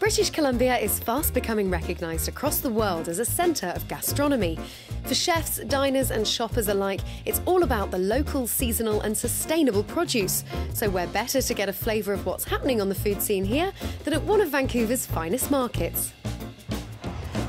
British Columbia is fast becoming recognised across the world as a centre of gastronomy. For chefs, diners and shoppers alike, it's all about the local, seasonal and sustainable produce. So where better to get a flavour of what's happening on the food scene here than at one of Vancouver's finest markets.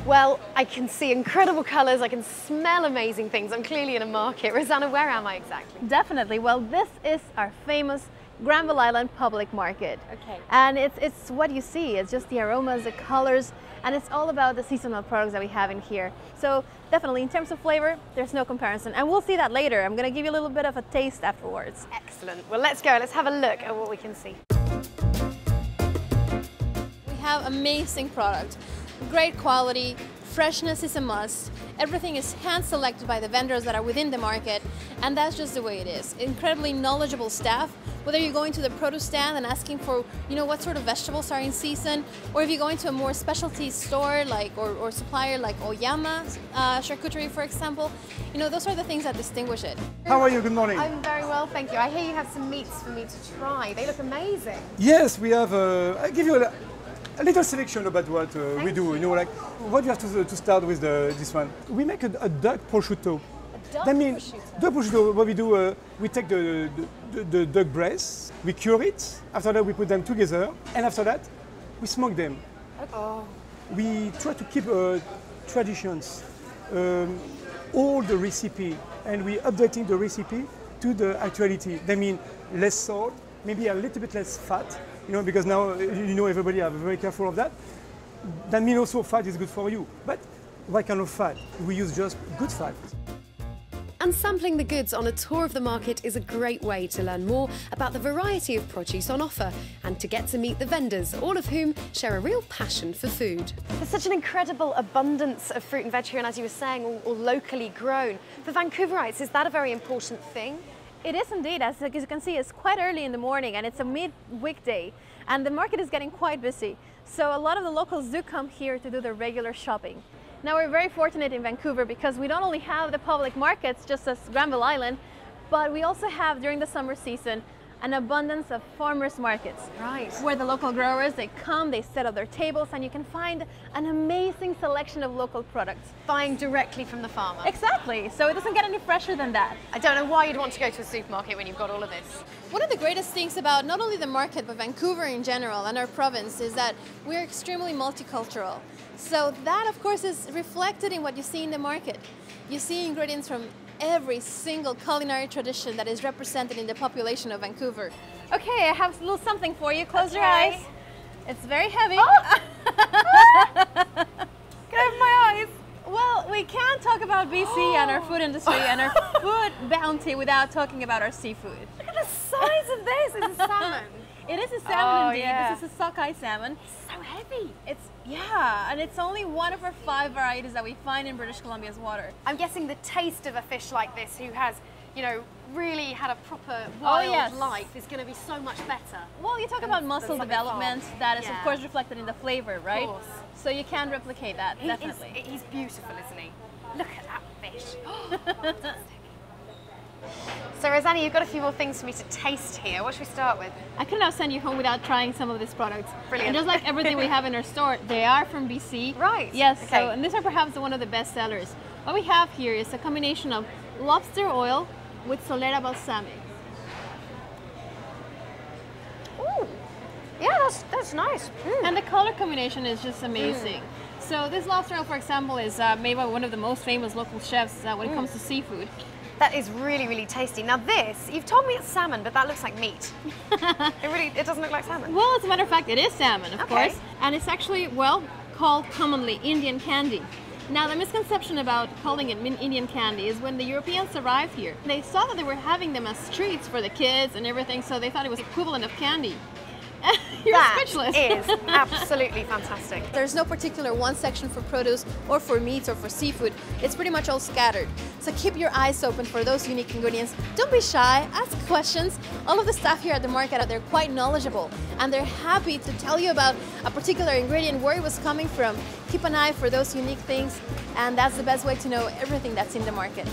Well, I can see incredible colours, I can smell amazing things. I'm clearly in a market. Rosanna, where am I exactly? Definitely. Well, this is our famous Granville Island public market. Okay. And it's what you see. It's just the aromas, the colors, and it's all about the seasonal products that we have in here. So definitely, in terms of flavor, there's no comparison. And we'll see that later. I'm going to give you a little bit of a taste afterwards. Excellent. Well, let's go. Let's have a look at what we can see. We have amazing product. Great quality, freshness is a must. Everything is hand-selected by the vendors that are within the market, and that's just the way it is. Incredibly knowledgeable staff, whether you're going to the produce stand and asking for, what sort of vegetables are in season, or if you're going to a more specialty store or supplier like Oyama charcuterie, for example, those are the things that distinguish it. How are you? Good morning. I'm very well, thank you. I hear you have some meats for me to try. They look amazing. Yes, we have. I'll give you a little selection about what we do. What you have to start with this one. We make a duck prosciutto. Duck prosciutto? Duck prosciutto, what we do, we take the duck breast, we cure it, after that we put them together, and after that we smoke them. Oh. We try to keep traditions, all the recipe, and we updating the recipe to the actuality. That means less salt, maybe a little bit less fat, because now everybody are very careful of that. That means also fat is good for you. But what kind of fat? We use just good fat. And sampling the goods on a tour of the market is a great way to learn more about the variety of produce on offer and to get to meet the vendors, all of whom share a real passion for food. There's such an incredible abundance of fruit and veg here, and as you were saying, all locally grown. For Vancouverites, is that a very important thing? It is indeed. As you can see, it's quite early in the morning and it's a mid-weekday and the market is getting quite busy. So a lot of the locals do come here to do their regular shopping. Now, we're very fortunate in Vancouver because we don't only have the public markets just as Granville Island, but we also have during the summer season an abundance of farmers markets. Right. Where the local growers, they come, they set up their tables, and you can find an amazing selection of local products. Buying directly from the farmer. Exactly, so it doesn't get any fresher than that. I don't know why you'd want to go to a supermarket when you've got all of this. One of the greatest things about not only the market, but Vancouver in general and our province is that we're extremely multicultural. So that, of course, is reflected in what you see in the market. You see ingredients from every single culinary tradition that is represented in the population of Vancouver. Okay, I have a little something for you. Close your eyes. It's very heavy. Oh. Get over my eyes. Well, we can't talk about BC and our food industry and our food bounty without talking about our seafood. Look at the size of this. It's a salmon. It is a salmon indeed. Yeah. This is a sockeye salmon. It's so heavy. And it's only one of our 5 varieties that we find in British Columbia's water. I'm guessing the taste of a fish like this who has, really had a proper wild life is going to be so much better. Well, you talk about muscle development, that is of course reflected in the flavor, right? Of course. So you can replicate that, definitely. He's beautiful, isn't he? Look at that fish. So Rosanna, you've got a few more things for me to taste here. What should we start with? I could not send you home without trying some of these products. Brilliant. And just like everything we have in our store, they are from BC. Right. Yes, okay. and these are perhaps one of the best sellers. What we have here is a combination of lobster oil with solera balsamic. Ooh. Yeah, that's nice. Mm. And the color combination is just amazing. So this lobster oil, for example, is made by one of the most famous local chefs when it comes to seafood. That is really, really tasty. Now this, you've told me it's salmon, but that looks like meat. It doesn't look like salmon. Well, as a matter of fact, it is salmon, of course. And it's actually, called commonly Indian candy. Now, the misconception about calling it Indian candy is when the Europeans arrived here, they saw that they were having them as treats for the kids and everything, so they thought it was equivalent of candy. You're speechless. That is absolutely fantastic. There's no particular one section for produce or for meats or for seafood. It's pretty much all scattered. So keep your eyes open for those unique ingredients. Don't be shy, ask questions. All of the staff here at the market, they're quite knowledgeable and they're happy to tell you about a particular ingredient, where it was coming from. Keep an eye for those unique things, and that's the best way to know everything that's in the market.